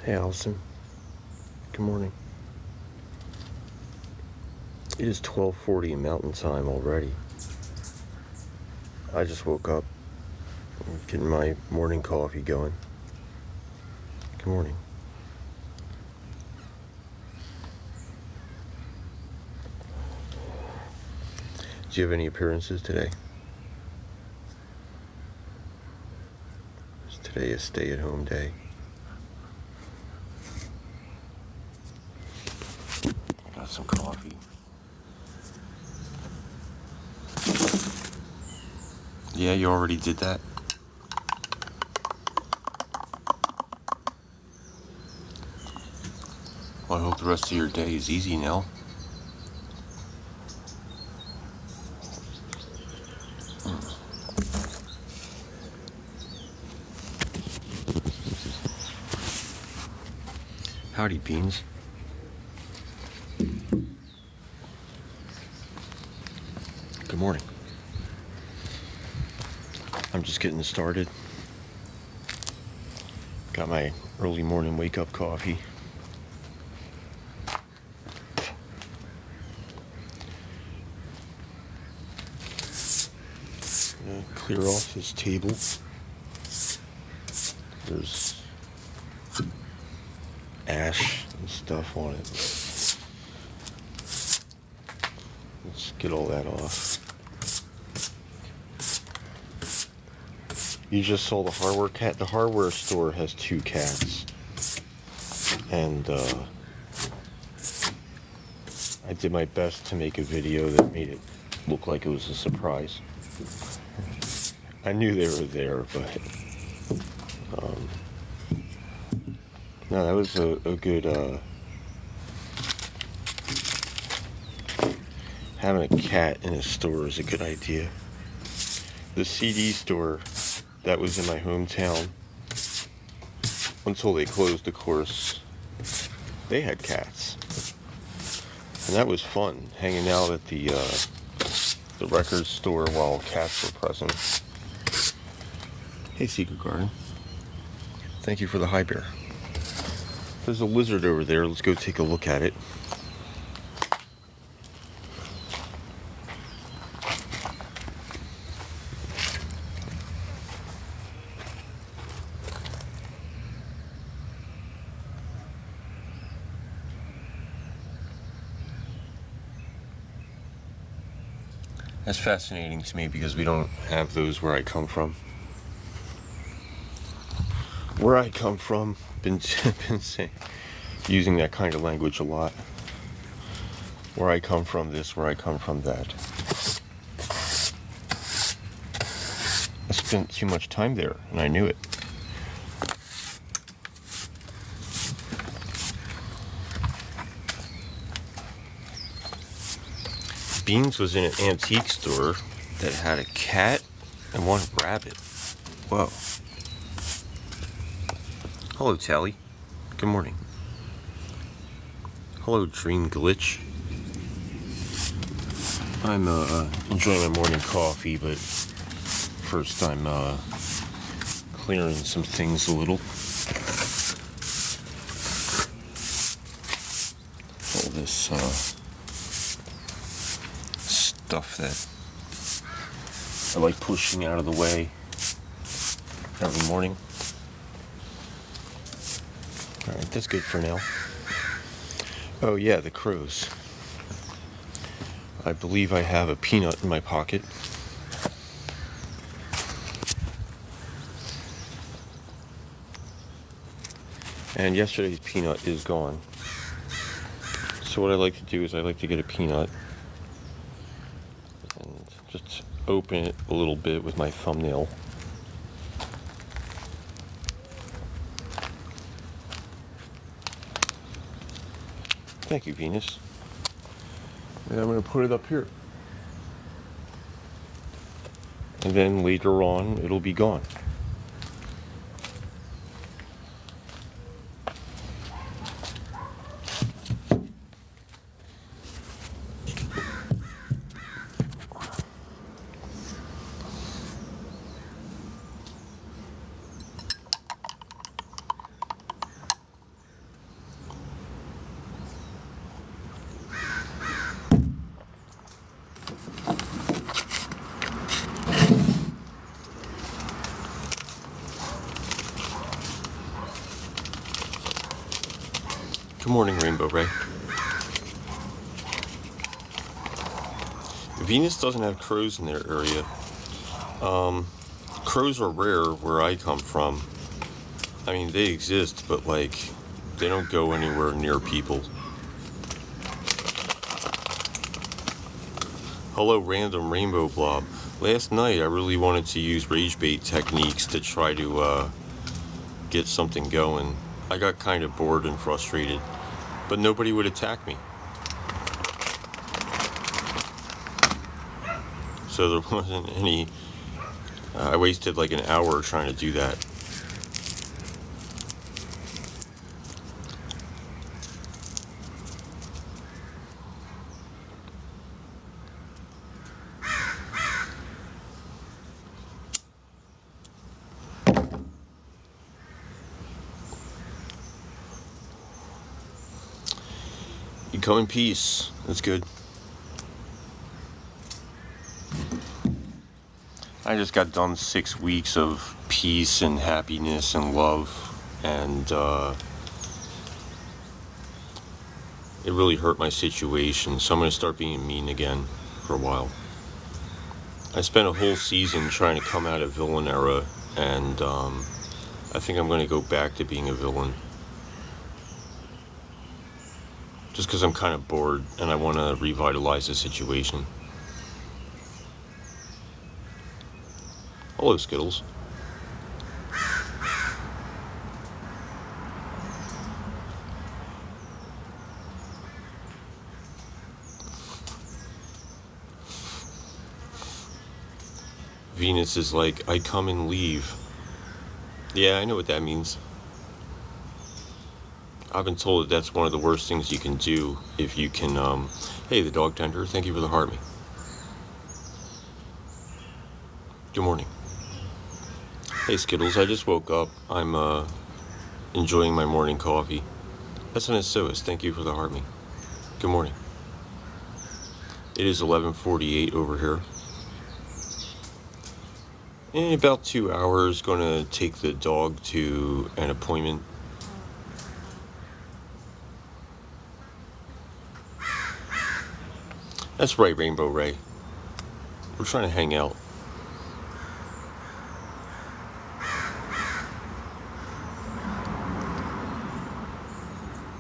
Hey Allison, good morning. It is 12:40 Mountain Time already. I just woke up, getting my morning coffee going. Good morning. Do you have any appearances today? Is today a stay-at-home day? Got some coffee. Yeah, you already did that? Well, I hope the rest of your day is easy now. Howdy, Beans. Good morning. I'm just getting started. Got my early morning wake-up coffee. Gonna clear off this table. There's ash and stuff on it. Let's get all that off. You just saw the hardware cat. The hardware store has 2 cats, and I did my best to make a video that made it look like it was a surprise. I knew they were there, but no, that was a good having a cat in a store is a good idea. The CD store that was in my hometown, until they closed, of course, they had cats, and that was fun, hanging out at the record store while cats were present. Hey, Secret Garden. Thank you for the high bear. There's a lizard over there. Let's go take a look at it. That's fascinating to me because we don't have those where I come from. Where I come from, been saying, using that kind of language a lot. Where I come from this, where I come from that. I spent too much time there, and I knew it. Beans was in an antique store that had a cat and 1 rabbit. Whoa. Hello, Tally. Good morning. Hello, Dream Glitch. I'm enjoying my morning coffee, but first I'm clearing some things a little. All this stuff that I like pushing out of the way every morning. Alright, that's good for now. Oh yeah, the crows. I believe I have a peanut in my pocket. And yesterday's peanut is gone. So what I like to do is I like to get a peanut and just open it a little bit with my thumbnail. Thank you, Venus. And I'm going to put it up here. And then later on, it'll be gone. Good morning, Rainbow Ray. Venus doesn't have crows in their area. Crows are rare where I come from. I mean, they exist, but like, they don't go anywhere near people. Hello, random rainbow blob. Last night, I really wanted to use rage bait techniques to try to get something going. I got kind of bored and frustrated, but nobody would attack me. So there wasn't any, I wasted like an hour trying to do that. You come in peace. That's good. I just got done 6 weeks of peace and happiness and love, and it really hurt my situation, so I'm going to start being mean again for a while. I spent a whole season trying to come out of villain era, and I think I'm going to go back to being a villain. Just because I'm kind of bored and I want to revitalize the situation. Hello, Skittles. Venus is like, I come and leave. Yeah, I know what that means. I've been told that that's one of the worst things you can do if you can, hey, the dog tender, thank you for the heart me. Good morning. Hey, Skittles, I just woke up. I'm, enjoying my morning coffee. SNSOS, thank you for the heart me. Good morning. It is 11:48 over here. In about 2 hours, gonna take the dog to an appointment. That's right, Rainbow Ray. We're trying to hang out.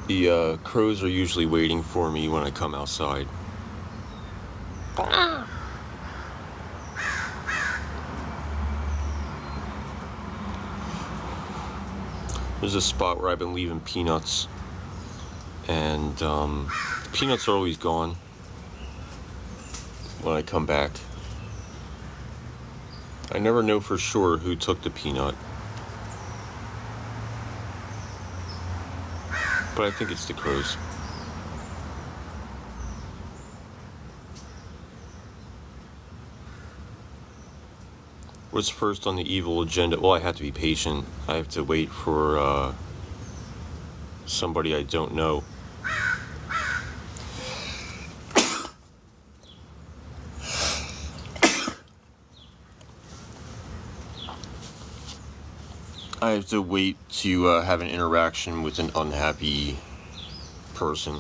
The crows are usually waiting for me when I come outside. There's a spot where I've been leaving peanuts, and peanuts are always gone when I come back. I never know for sure who took the peanut, but I think it's the crows. What's first on the evil agenda? Well, I have to be patient. I have to wait for somebody I don't know. I have to wait to have an interaction with an unhappy person.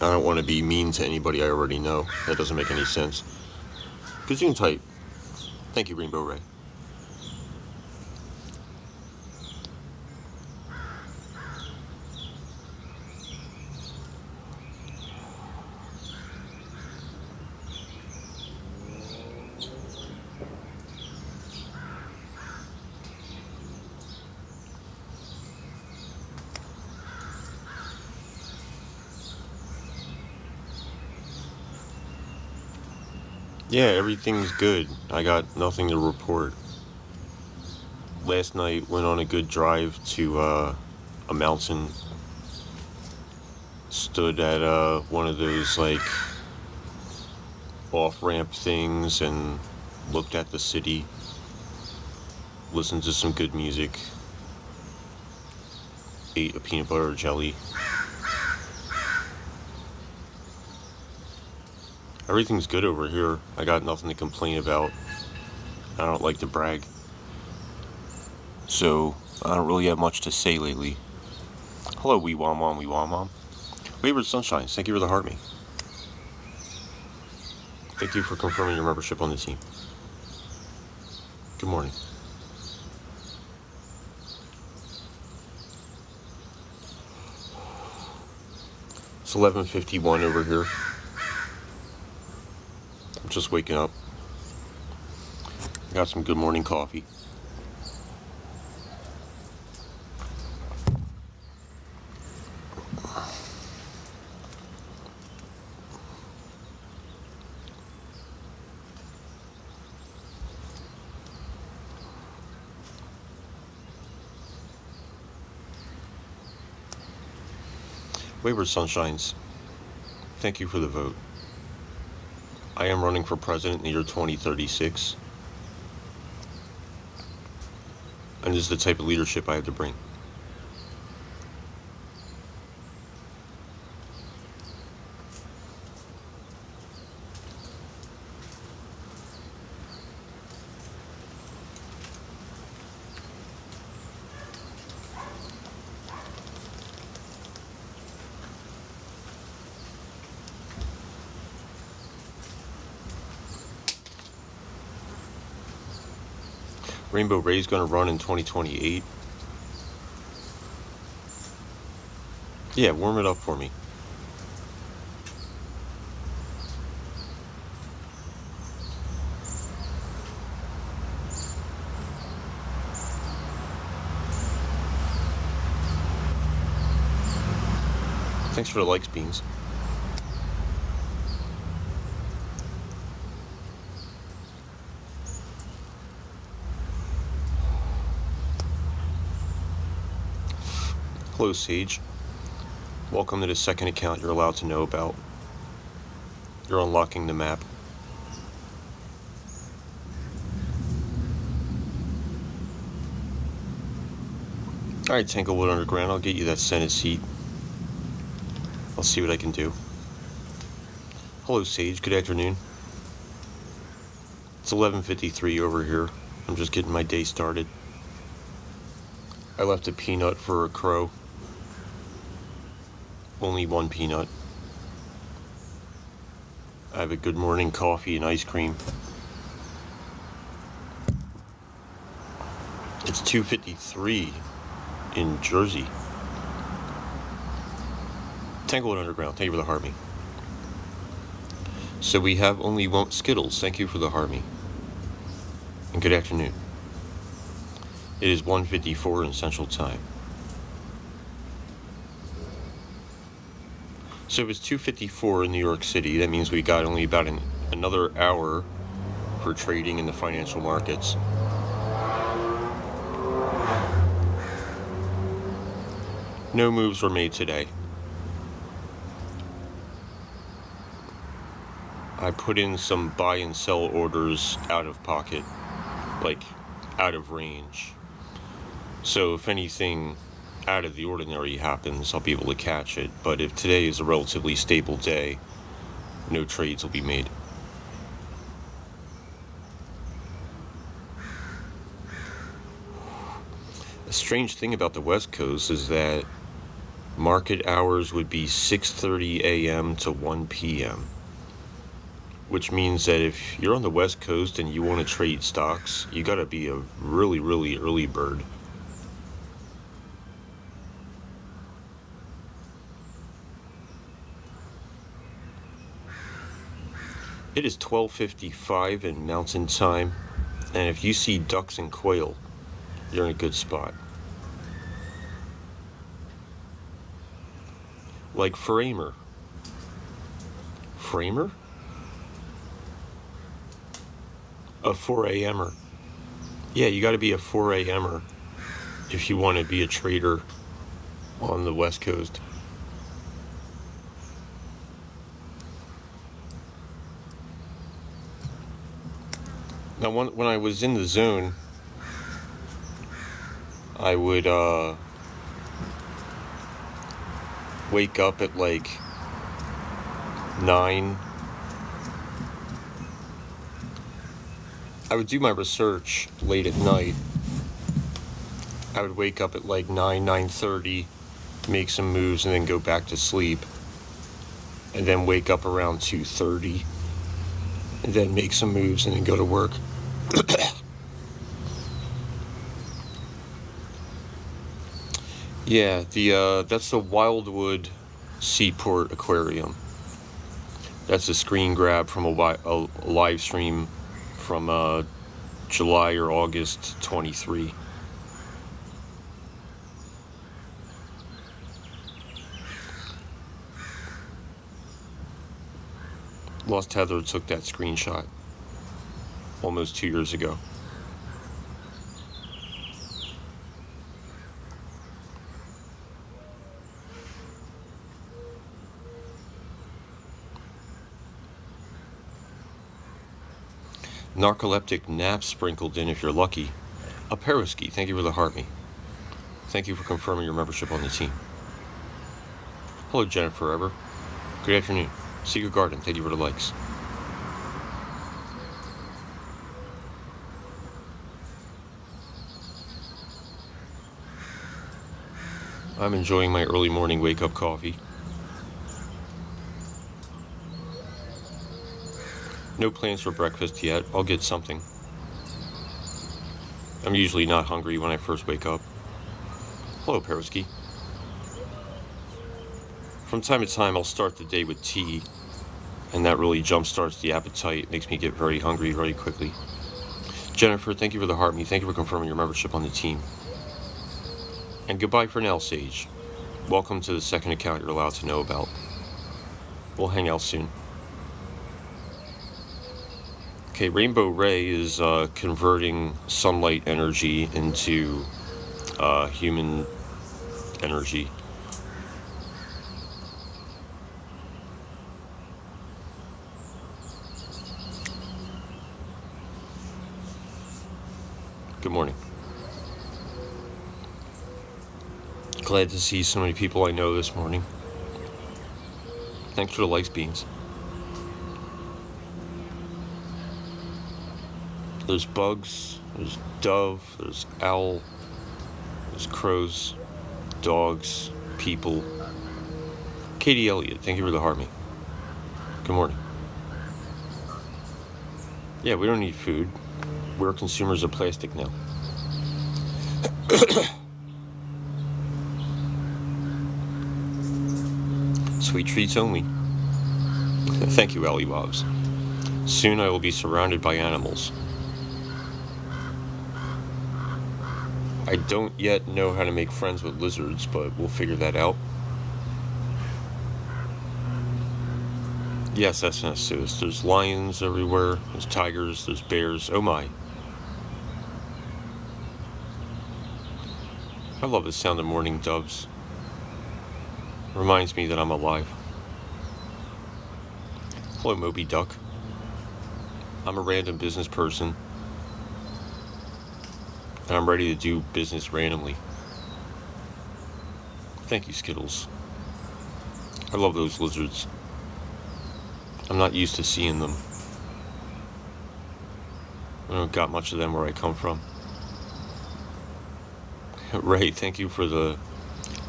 I don't want to be mean to anybody I already know. That doesn't make any sense. Gazoon type. Thank you, Rainbow Ray. Yeah, everything's good. I got nothing to report. Last night went on a good drive to a mountain. Stood at one of those like off-ramp things and looked at the city. Listened to some good music. Ate a peanut butter jelly. Everything's good over here. I got nothing to complain about. I don't like to brag. So, I don't really have much to say lately. Hello, wee wah mom, wee wah mom. Wayward Sunshines, thank you for the heart me. Thank you for confirming your membership on the team. Good morning. It's 11:51 over here. I'm just waking up. Got some good morning coffee. Wayward Sunshines, thank you for the vote. I am running for president in the year 2036. And this is the type of leadership I have to bring. Rainbow Ray's going to run in 2028. Yeah, warm it up for me. Thanks for the likes, Beans. Hello, Sage. Welcome to the second account you're allowed to know about. You're unlocking the map. Alright, Tanglewood Underground, I'll get you that Senate seat. I'll see what I can do. Hello, Sage. Good afternoon. It's 11:53 over here. I'm just getting my day started. I left a peanut for a crow. Only one peanut. I have a good morning coffee and ice cream. It's 2:53 in Jersey. Tanglewood Underground, thank you for the heart me. So we have only one Skittles, thank you for the heart me. And good afternoon. It is 1:54 in Central Time. So it's 2:54 in New York City. That means we got only about another hour for trading in the financial markets. No moves were made today. I put in some buy and sell orders out of pocket, like out of range. So if anything out of the ordinary happens, I'll be able to catch it. But if today is a relatively stable day, no trades will be made. A strange thing about the West Coast is that market hours would be 6:30 a.m. to 1 p.m. Which means that if you're on the West Coast and you want to trade stocks, you gotta be a really, really early bird. It is 12:55 in Mountain Time, and if you see ducks and quail, you're in a good spot. Like Framer. Framer? A 4 a.m.er. Yeah, you gotta be a 4 a.m.er if you want to be a trader on the West Coast. Now, when I was in the zone, I would wake up at like 9. I would do my research late at night, I would wake up at like 9:30, make some moves, and then go back to sleep. And then wake up around 2:30, and then make some moves, and then go to work. Yeah, that's the Wildwood Seaport Aquarium. That's a screen grab from a live stream from July or August 23. Lost Heather took that screenshot almost 2 years ago. Narcoleptic naps sprinkled in if you're lucky. A Peroski, thank you for the heart me. Thank you for confirming your membership on the team. Hello, Jennifer Ever. Good afternoon. Secret Garden, thank you for the likes. I'm enjoying my early morning wake-up coffee. No plans for breakfast yet. I'll get something. I'm usually not hungry when I first wake up. Hello, Peroski. From time to time, I'll start the day with tea, and that really jump-starts the appetite. It makes me get very hungry very quickly. Jennifer, thank you for the heart me. Thank you for confirming your membership on the team. And goodbye for now, Sage. Welcome to the second account you're allowed to know about. We'll hang out soon. Okay, Rainbow Ray is converting sunlight energy into human energy. Good morning. Glad to see so many people I know this morning. Thanks for the likes, Beans. There's bugs, there's dove, there's owl, there's crows, dogs, people. Katie Elliott, thank you for the heart me. Good morning. Yeah, we don't need food. We're consumers of plastic now. Sweet treats only. Thank you, Allie Bobs. Soon I will be surrounded by animals. I don't yet know how to make friends with lizards, but we'll figure that out. Yes, SNS, there's lions everywhere, there's tigers, there's bears, oh my. I love the sound of morning doves. Reminds me that I'm alive. Hello, Moby Duck. I'm a random business person, and I'm ready to do business randomly. Thank you, Skittles. I love those lizards. I'm not used to seeing them. I don't got much of them where I come from. Ray, thank you for the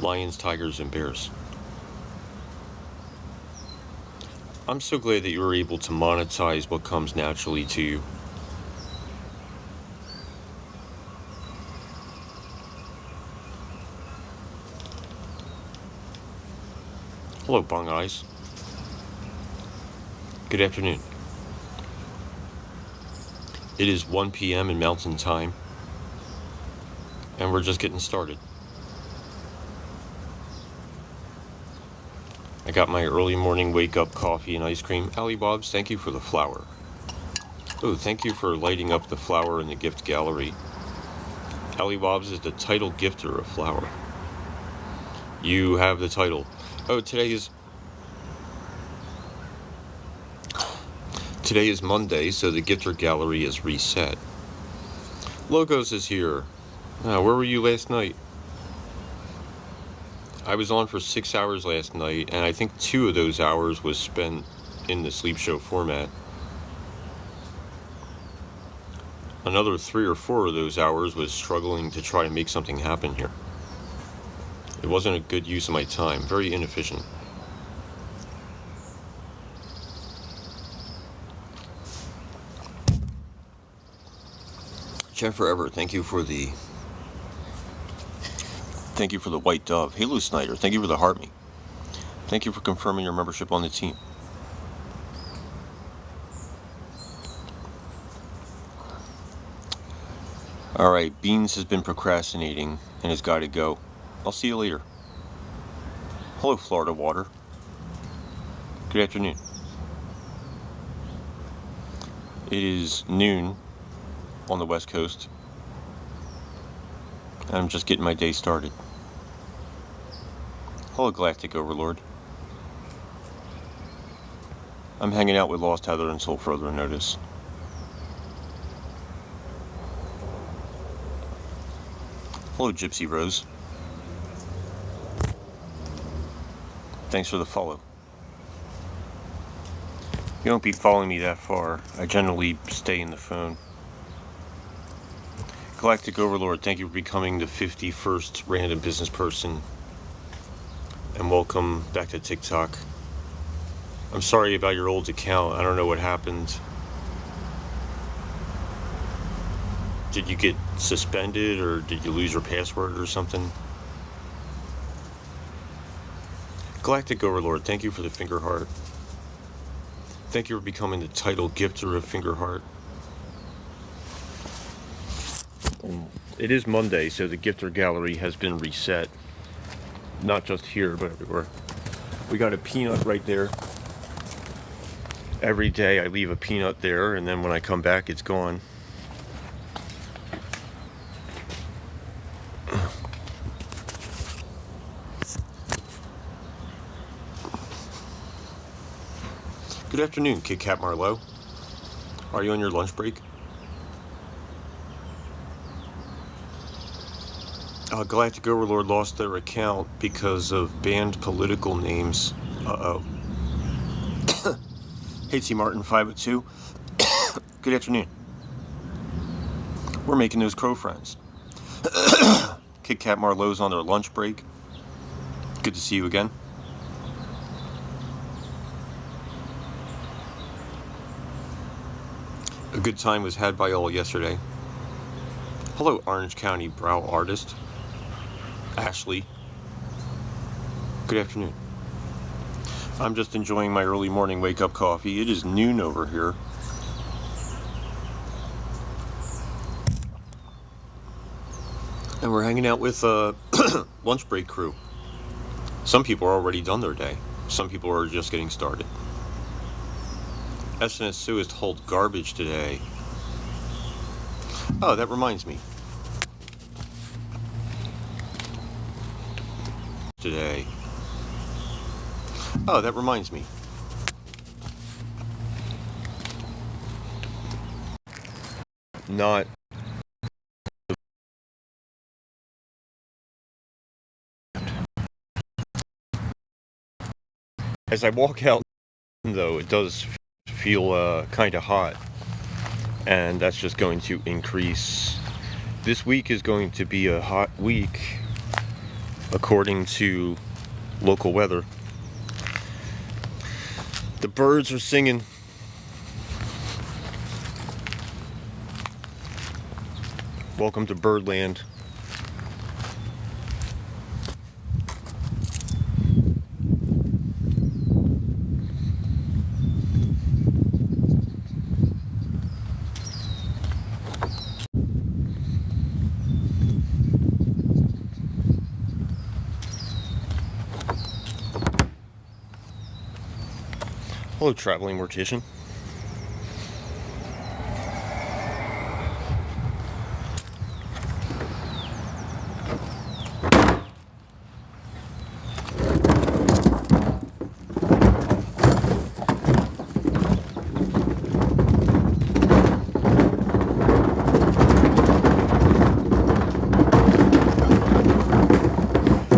lions, tigers, and bears. I'm so glad that you were able to monetize what comes naturally to you. Hello, Bung Eyes. Good afternoon. It is 1 p.m. in Mountain Time, and we're just getting started. I got my early morning wake-up coffee and ice cream. Allie Bobs, thank you for the flower. Oh, thank you for lighting up the flower in the gift gallery. Allie Bobs is the title gifter of flower. You have the title. Oh, today is Monday, so the gifter gallery is reset. Logos is here. Where were you last night? I was on for 6 hours last night, and I think 2 of those hours was spent in the sleep show format. another 3 or 4 of those hours was struggling to try to make something happen here. It wasn't a good use of my time, very inefficient. Jeff Forever, thank you for the white dove. Halo Snyder, thank you for the heart me. Thank you for confirming your membership on the team. Alright, Beans has been procrastinating and has got to go. I'll see you later. Hello, Florida Water. Good afternoon. It is noon on the West Coast. And I'm just getting my day started. Hello, Galactic Overlord. I'm hanging out with Lost Heather until further notice. Hello, Gypsy Rose. Thanks for the follow. You won't be following me that far. I generally stay in the phone. Galactic Overlord, thank you for becoming the 51st random business person. And welcome back to TikTok. I'm sorry about your old account. I don't know what happened. Did you get suspended or did you lose your password or something? Galactic Overlord, thank you for the finger heart. Thank you for becoming the title gifter of finger heart. It is Monday, so the gifter gallery has been reset. Not just here, but everywhere. We got a peanut right there. Every day I leave a peanut there, and then when I come back, it's gone. Good afternoon, Kit Kat Marlowe. Are you on your lunch break? Galactic Overlord lost their account because of banned political names. Uh-oh. Hey, T. Martin 502. Good afternoon. We're making those crow friends. Kit Kat Marlowe's on their lunch break. Good to see you again. A good time was had by all yesterday. Hello, Orange County Brow Artist. Ashley. Good afternoon. I'm just enjoying my early morning wake-up coffee. It is noon over here. And we're hanging out with lunch break crew. Some people are already done their day. Some people are just getting started. SNS Suist hold garbage today. Oh, that reminds me. Today. Oh, that reminds me. Not. As I walk out, though, it does feel kind of hot. And that's just going to increase. This week is going to be a hot week, according to local weather. The birds are singing. Welcome to Birdland. Hello, traveling mortician.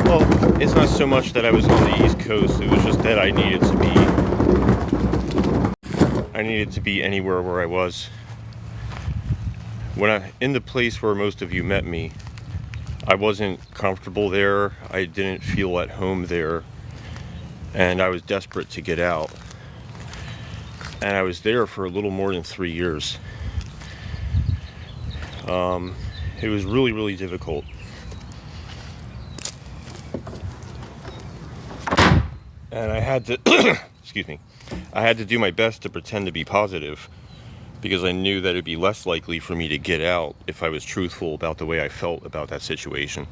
Well, it's not so much that I was on the East Coast, it was just that I needed to be anywhere where I was. in the place where most of you met me, I wasn't comfortable there. I didn't feel at home there, and I was desperate to get out. And I was there for a little more than 3 years. It was really, really difficult. And I had to, excuse me, I had to do my best to pretend to be positive, because I knew that it'd be less likely for me to get out if I was truthful about the way I felt about that situation.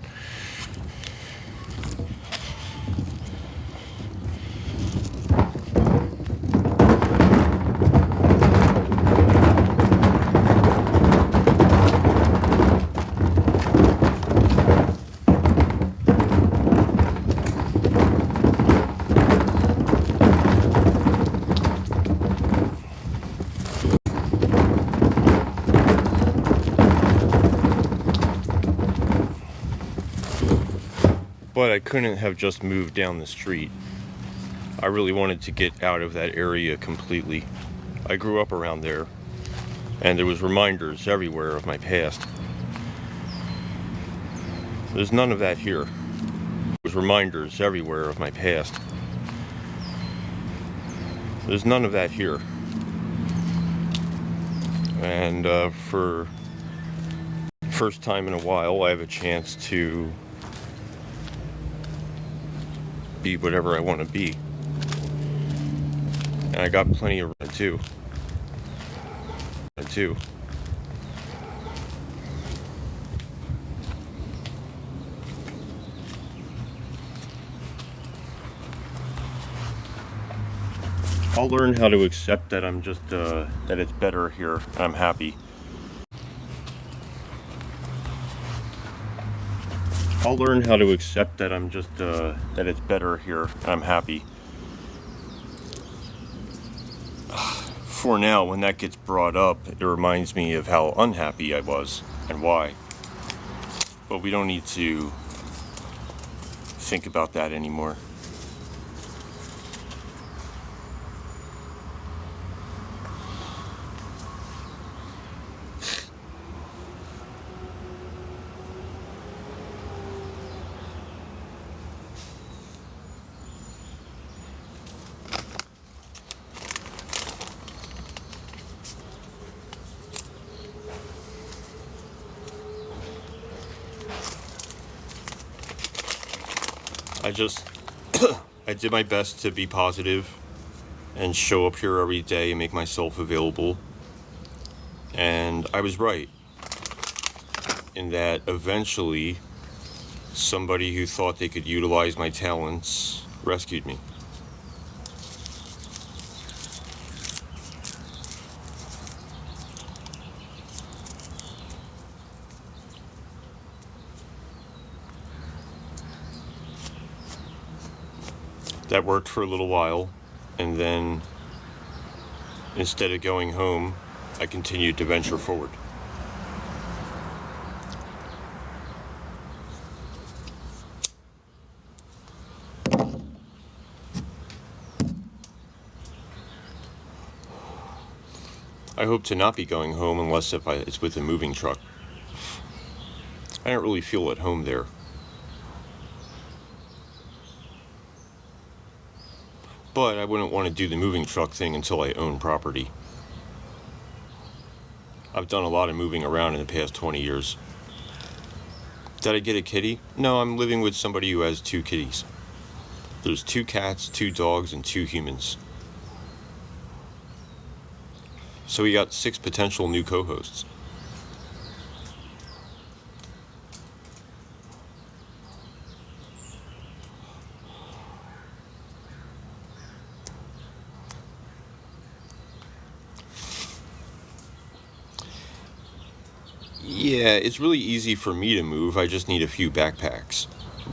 But I couldn't have just moved down the street. I really wanted to get out of that area completely. I grew up around there, and there was reminders everywhere of my past. There's none of that here. There's reminders everywhere of my past. There's none of that here. And for the first time in a while, I have a chance to be whatever I want to be. And I got plenty of room too. I'll learn how to accept that I'm just, that it's better here, and I'm happy. I'll learn how to accept that I'm just, that it's better here, and I'm happy. For now, when that gets brought up, it reminds me of how unhappy I was, and why. But we don't need to think about that anymore. I did my best to be positive and show up here every day and make myself available. And I was right in that eventually somebody who thought they could utilize my talents rescued me. That worked for a little while, and then instead of going home, I continued to venture forward. I hope to not be going home unless it's with a moving truck. I don't really feel at home there. But I wouldn't want to do the moving truck thing until I own property. I've done a lot of moving around in the past 20 years. Did I get a kitty? No, I'm living with somebody who has 2 kitties. There's 2 cats, 2 dogs, and 2 humans. So we got 6 potential new co-hosts. Yeah, it's really easy for me to move. I just need a few backpacks.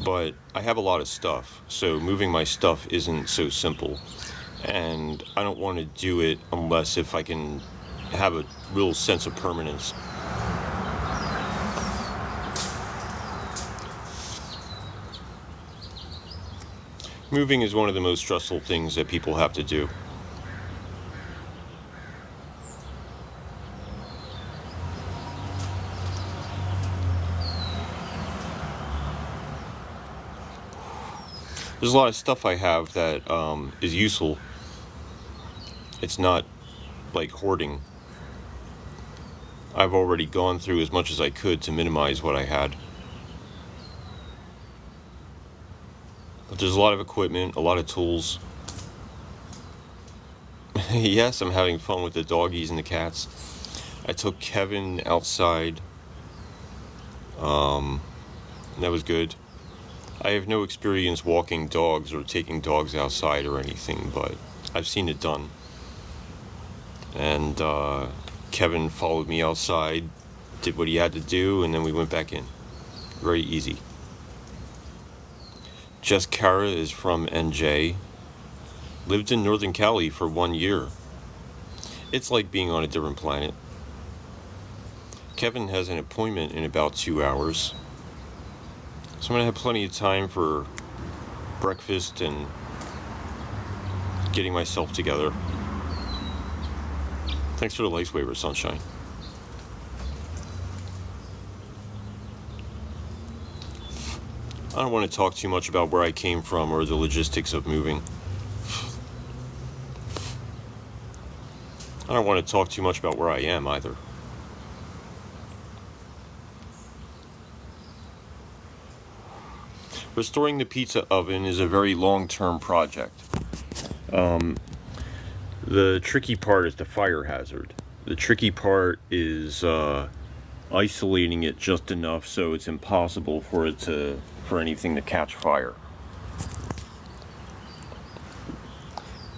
But I have a lot of stuff, so moving my stuff isn't so simple. And I don't want to do it unless if I can have a real sense of permanence. Moving is one of the most stressful things that people have to do. There's a lot of stuff I have that is useful. It's not like hoarding. I've already gone through as much as I could to minimize what I had. But there's a lot of equipment, a lot of tools. Yes, I'm having fun with the doggies and the cats. I took Kevin outside. That was good. I have no experience walking dogs or taking dogs outside or anything, but I've seen it done. And Kevin followed me outside, did what he had to do, and then we went back in. Very easy. Jess Cara is from NJ. Lived in Northern Cali for 1 year. It's like being on a different planet. Kevin has an appointment in about 2 hours. So I'm going to have plenty of time for breakfast and getting myself together. Thanks for the life waiver, Sunshine. I don't want to talk too much about where I came from or the logistics of moving. I don't want to talk too much about where I am either. Restoring the pizza oven is a very long-term project. The tricky part is the fire hazard. The tricky part is isolating it just enough so it's impossible for anything to catch fire.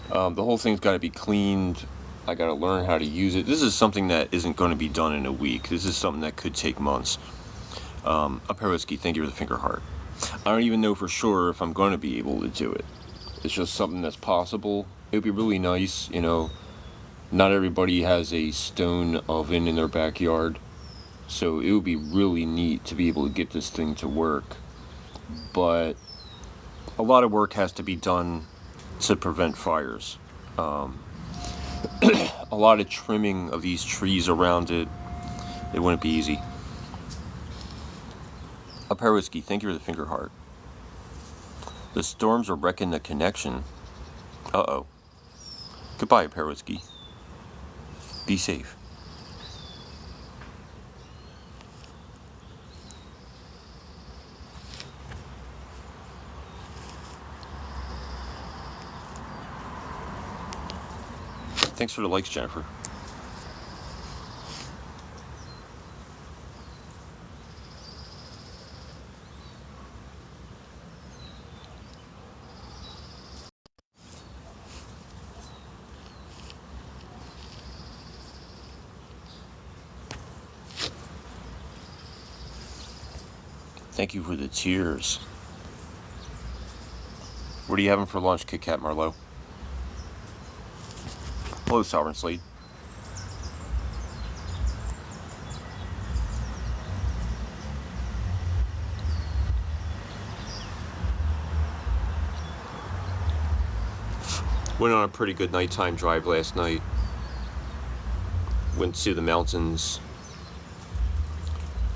The whole thing's got to be cleaned. I got to learn how to use it. This is something that isn't going to be done in a week. This is something that could take months. Peroski, thank you for the finger heart. I don't even know for sure if I'm going to be able to do it. It's just something that's possible. It would be really nice, you know. Not everybody has a stone oven in their backyard. So it would be really neat to be able to get this thing to work. But a lot of work has to be done to prevent fires. A lot of trimming of these trees around it. It wouldn't be easy. Peroski, thank you for the finger heart. The storms are wrecking the connection. Uh-oh. Goodbye, Peroski. Be safe. Thanks for the likes, Jennifer. Thank you for the tears. What are you having for lunch, Kit Kat Marlowe? Hello, Sovereign Slade. Went on a pretty good nighttime drive last night. Went to the mountains.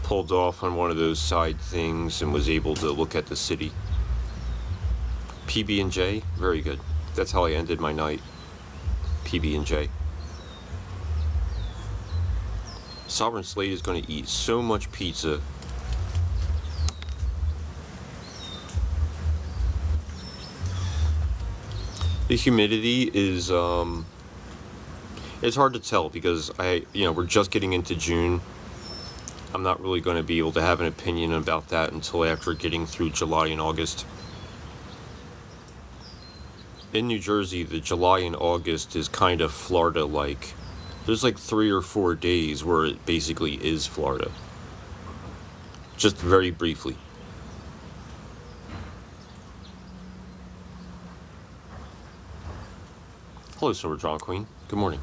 Pulled off on one of those side things and was able to look at the city. PB&J, very good. That's how I ended my night. PB&J. Sovereign Slade is going to eat so much pizza. The humidity is it's hard to tell because we're just getting into June. I'm not really going to be able to have an opinion about that until after getting through July and August. In New Jersey, the July and August is kind of Florida-like. There's like 3 or 4 days where it basically is Florida. Just very briefly. Hello, Silver Drawn Queen. Good morning.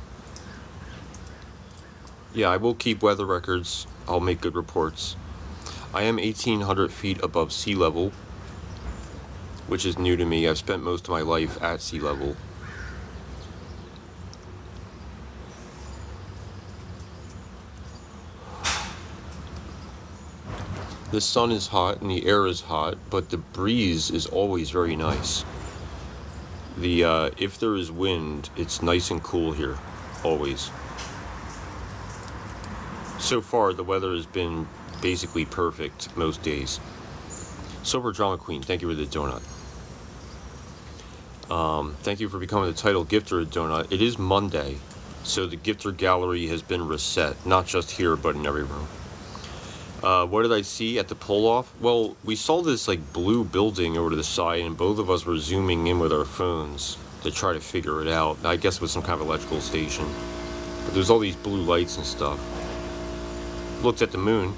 Yeah, I will keep weather records. I'll make good reports. I am 1,800 feet above sea level, which is new to me. I've spent most of my life at sea level. The sun is hot and the air is hot, but the breeze is always very nice. If there is wind, it's nice and cool here, always. So far, the weather has been basically perfect most days. Silver Drama Queen, thank you for the donut. Thank you for becoming the title gifter of donut. It is Monday, so the gifter gallery has been reset, not just here, but in every room. What did I see at the pull-off? Well, we saw this like blue building over to the side, and both of us were zooming in with our phones to try to figure it out. I guess it was some kind of electrical station. But there's all these blue lights and stuff. Looked at the moon.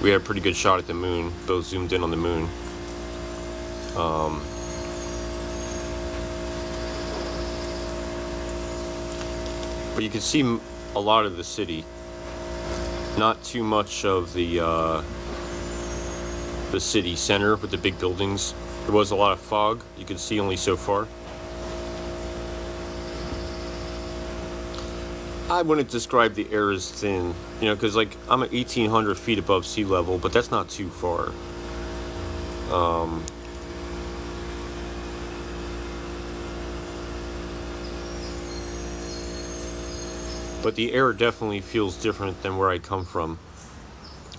We had a pretty good shot at the moon. Both zoomed in on the moon. But you can see a lot of the city. Not too much of the city center with the big buildings. There was a lot of fog. You could see only so far. I wouldn't describe the air as thin, because like I'm at 1,800 feet above sea level, but that's not too far. But the air definitely feels different than where I come from.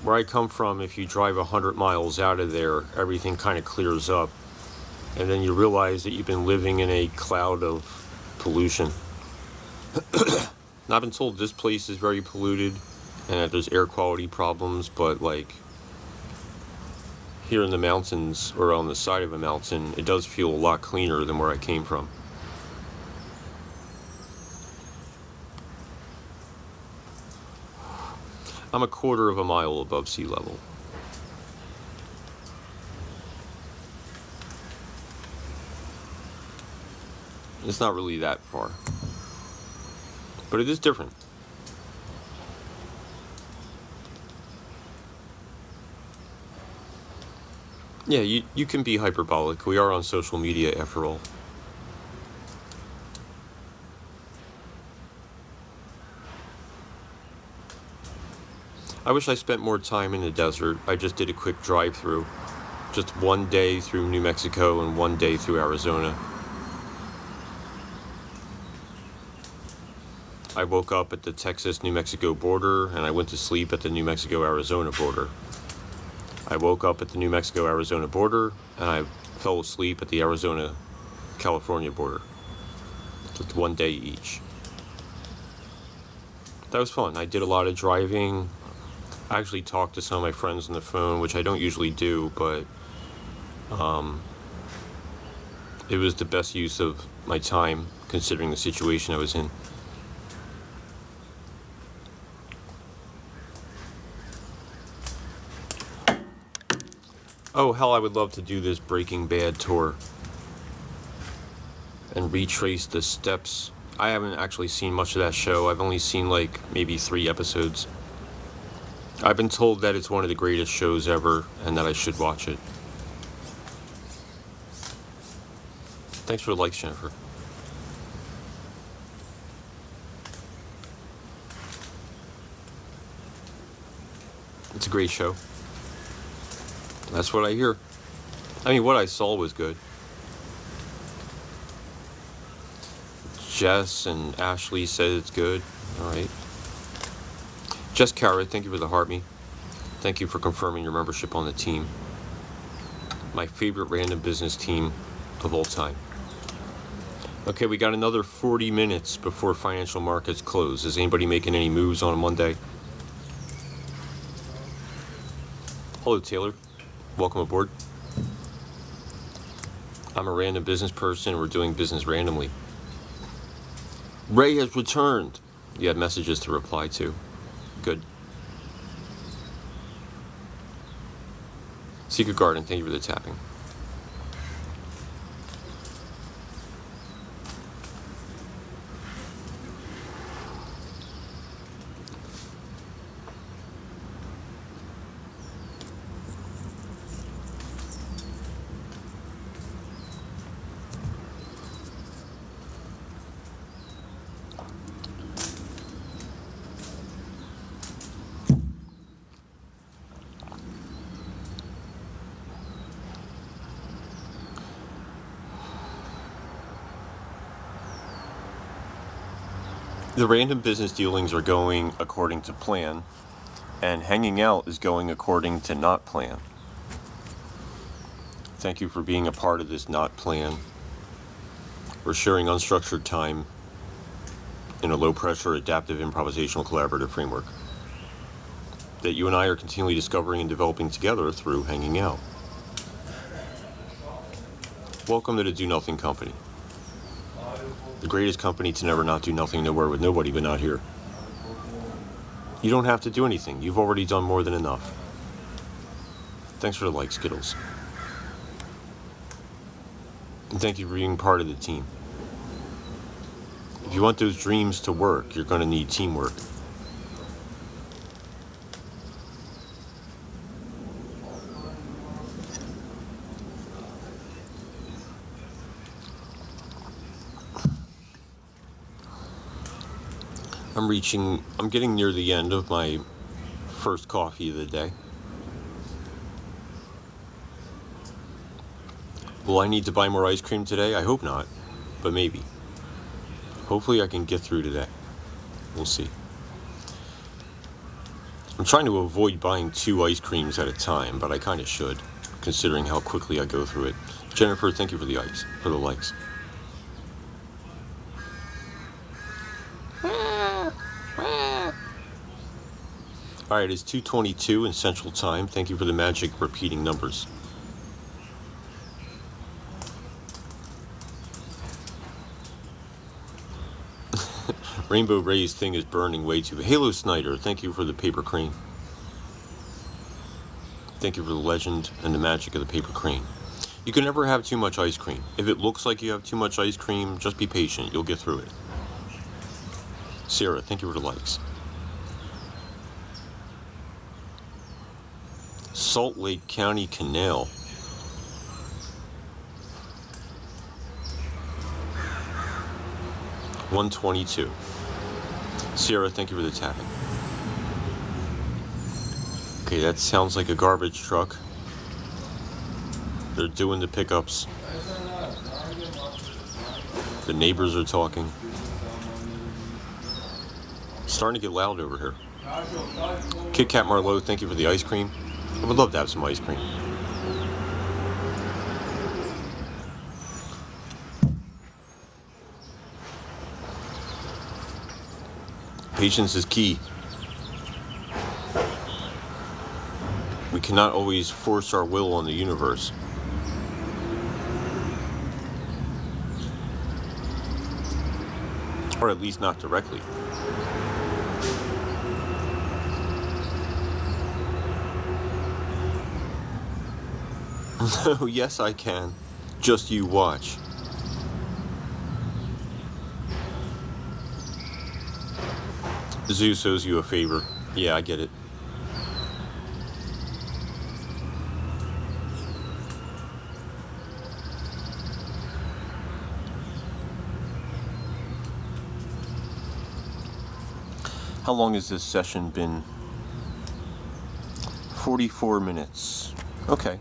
Where I come from, if you drive 100 miles out of there, everything kind of clears up. And then you realize that you've been living in a cloud of pollution. I've been told this place is very polluted and that there's air quality problems, but like here in the mountains or on the side of a mountain, it does feel a lot cleaner than where I came from. I'm a quarter of a mile above sea level. It's not really that far. But it is different. Yeah, you can be hyperbolic. We are on social media after all. I wish I spent more time in the desert. I just did a quick drive-through. Just one day through New Mexico and one day through Arizona. I woke up at the Texas-New Mexico border, and I went to sleep at the New Mexico-Arizona border. I woke up at the New Mexico-Arizona border, and I fell asleep at the Arizona-California border. Just one day each. That was fun. I did a lot of driving. I actually talked to some of my friends on the phone, which I don't usually do, but it was the best use of my time, considering the situation I was in. Oh, hell, I would love to do this Breaking Bad tour and retrace the steps. I haven't actually seen much of that show. I've only seen like maybe 3 episodes. I've been told that it's one of the greatest shows ever and that I should watch it. Thanks for the likes, Jennifer. It's a great show. That's what I hear. I mean, what I saw was good. Jess and Ashley said it's good. All right. Jess Carrot, thank you for the heart me. Thank you for confirming your membership on the team. My favorite random business team of all time. Okay, we got another 40 minutes before financial markets close. Is anybody making any moves on a Monday? Hello, Taylor. Welcome aboard. I'm a random business person. We're doing business randomly. Ray has returned. You have messages to reply to. Good. Secret Garden, thank you for the tapping. The random business dealings are going according to plan, and hanging out is going according to not plan. Thank you for being a part of this not plan. We're sharing unstructured time in a low-pressure, adaptive, improvisational, collaborative framework that you and I are continually discovering and developing together through hanging out. Welcome to the Do Nothing Company. The greatest company to never not do nothing, nowhere with nobody, but not here. You don't have to do anything. You've already done more than enough. Thanks for the like, Skittles. And thank you for being part of the team. If you want those dreams to work, you're going to need teamwork. I'm getting near the end of my first coffee of the day. Will I need to buy more ice cream today? I hope not, but maybe. Hopefully I can get through today. We'll see. I'm trying to avoid buying 2 ice creams at a time, but I kind of should, considering how quickly I go through it. Jennifer, thank you for the likes. Alright, it's 2:22 in Central Time. Thank you for the magic repeating numbers. Rainbow Ray's thing is burning way too. Halo Snyder, thank you for the paper crane. Thank you for the legend and the magic of the paper crane. You can never have too much ice cream. If it looks like you have too much ice cream, just be patient. You'll get through it. Sarah, thank you for the likes. Salt Lake County Canal. $122. Sierra, thank you for the tapping. Okay, that sounds like a garbage truck. They're doing the pickups. The neighbors are talking. It's starting to get loud over here. Kit Kat Marlowe, thank you for the ice cream. I would love to have some ice cream. Patience is key. We cannot always force our will on the universe. Or at least not directly. No, yes I can. Just you watch. Zeus owes you a favor. Yeah, I get it. How long has this session been? 44 minutes. Okay.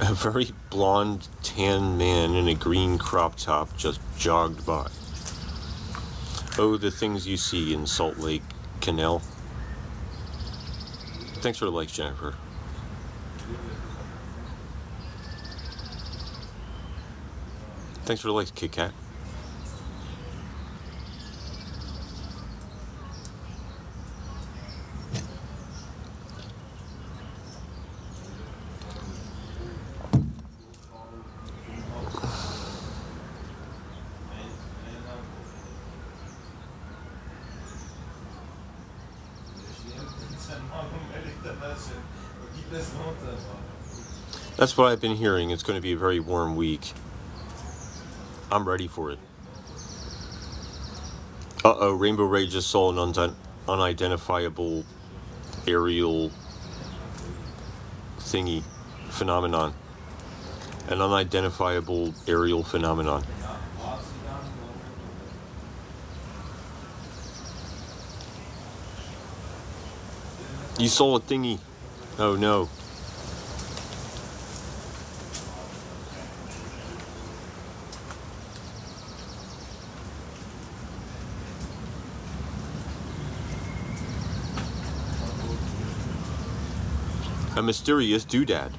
A very blonde, tan man in a green crop top just jogged by. Oh, the things you see in Salt Lake Canal. Thanks for the likes, Jennifer. Thanks for the likes, Kit Kat. That's what I've been hearing. It's going to be a very warm week. I'm ready for it. Uh-oh, Rainbow Ray just saw an unidentifiable aerial thingy phenomenon. An unidentifiable aerial phenomenon. You saw a thingy. Oh no. A mysterious doodad.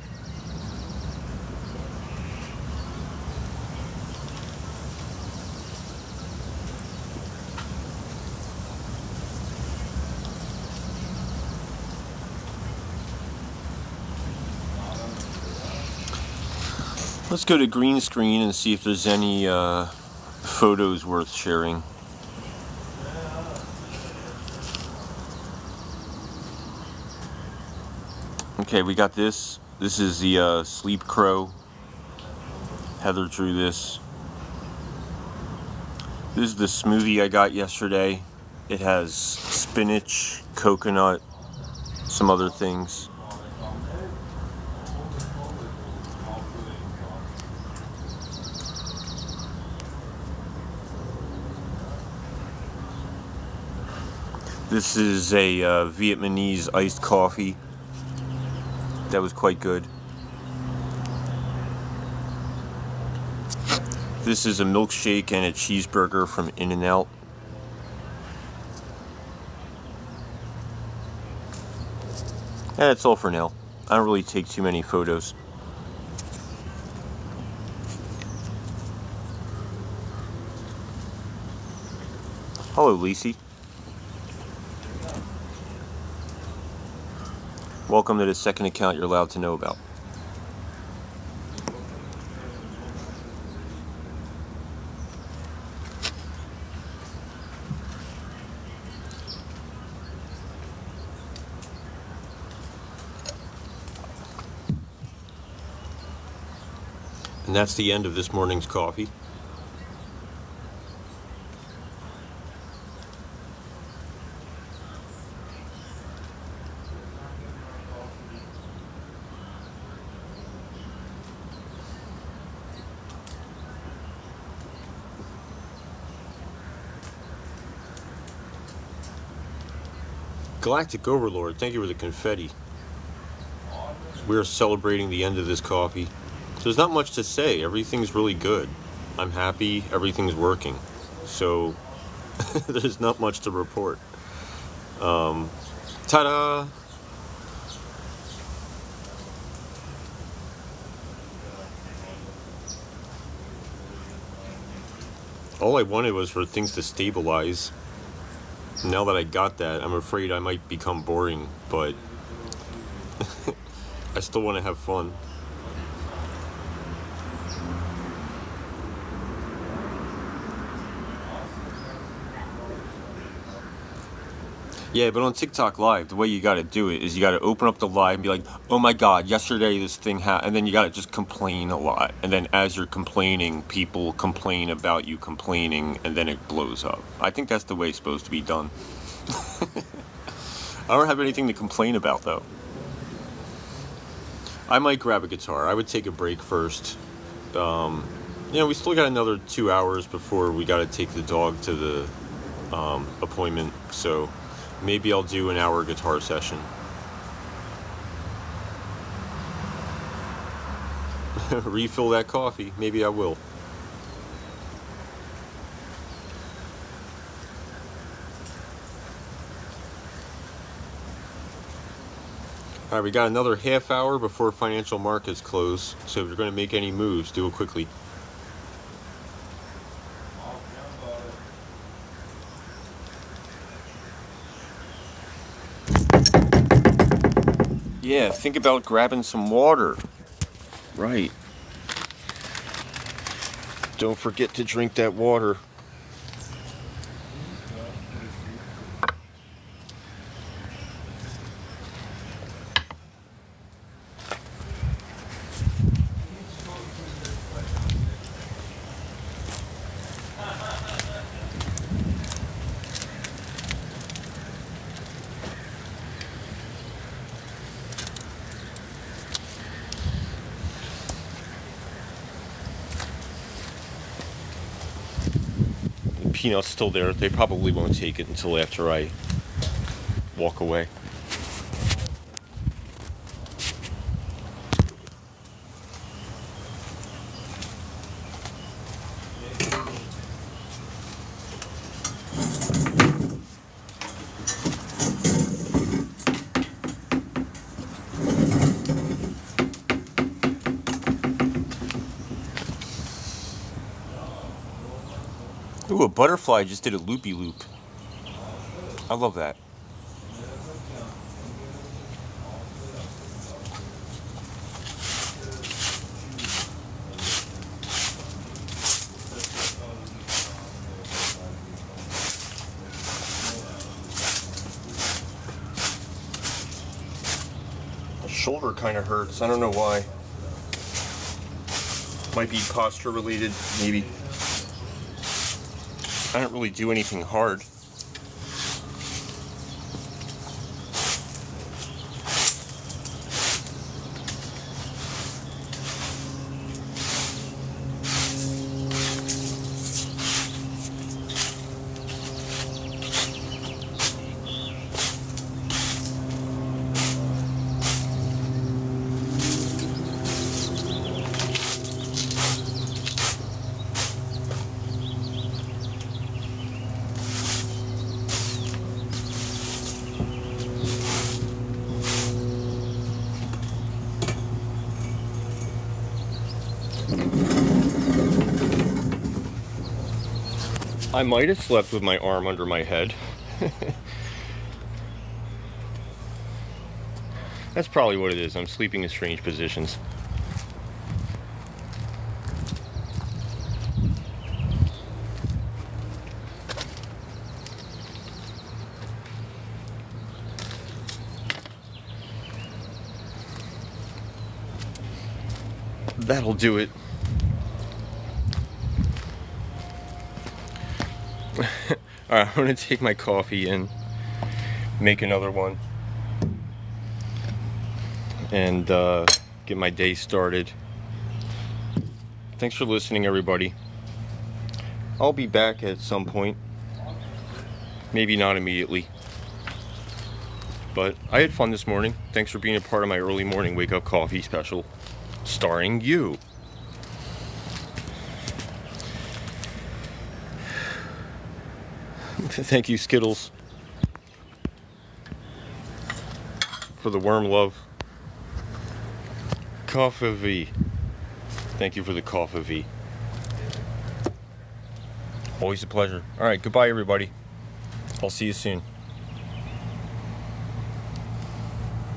Let's go to green screen and see if there's any photos worth sharing. Okay, we got this. This is the sleep crow. Heather drew this. This is the smoothie I got yesterday. It has spinach, coconut, some other things. This is a Vietnamese iced coffee. That was quite good. This is a milkshake and a cheeseburger from In-N-Out. That's all for now. I don't really take too many photos. Hello, Lacey. Welcome to the second account you're allowed to know about. And that's the end of this morning's coffee. Galactic Overlord, thank you for the confetti. We're celebrating the end of this coffee. There's not much to say. Everything's really good. I'm happy. Everything's working. So there's not much to report. Ta-da! All I wanted was for things to stabilize. Now that I got that, I'm afraid I might become boring, but I still want to have fun. Yeah, but on TikTok Live, the way you got to do it is you got to open up the live and be like, oh my god, yesterday this thing happened, and then you got to just complain a lot. And then as you're complaining, people complain about you complaining, and then it blows up. I think that's the way it's supposed to be done. I don't have anything to complain about, though. I might grab a guitar. I would take a break first. We still got another 2 hours before we got to take the dog to the appointment, so maybe I'll do an hour guitar session. Refill that coffee. Maybe I will. Alright, we got another half hour before financial markets close, so if you're going to make any moves, do it quickly. Yeah, think about grabbing some water. Right. Don't forget to drink that water. Peanut's still there. They probably won't take it until after I walk away. Ooh, a butterfly just did a loopy-loop. I love that. My shoulder kind of hurts. I don't know why. Might be posture related, maybe. I don't really do anything hard. I might have slept with my arm under my head. That's probably what it is. I'm sleeping in strange positions. That'll do it. Alright, I'm gonna take my coffee and make another one and get my day started. Thanks for listening, everybody. I'll be back at some point. Maybe not immediately. But I had fun this morning. Thanks for being a part of my early morning wake up coffee special starring you. Thank you, Skittles, for the worm love. Coffee V. Thank you for the coffee V. Always a pleasure. Alright, goodbye, everybody. I'll see you soon.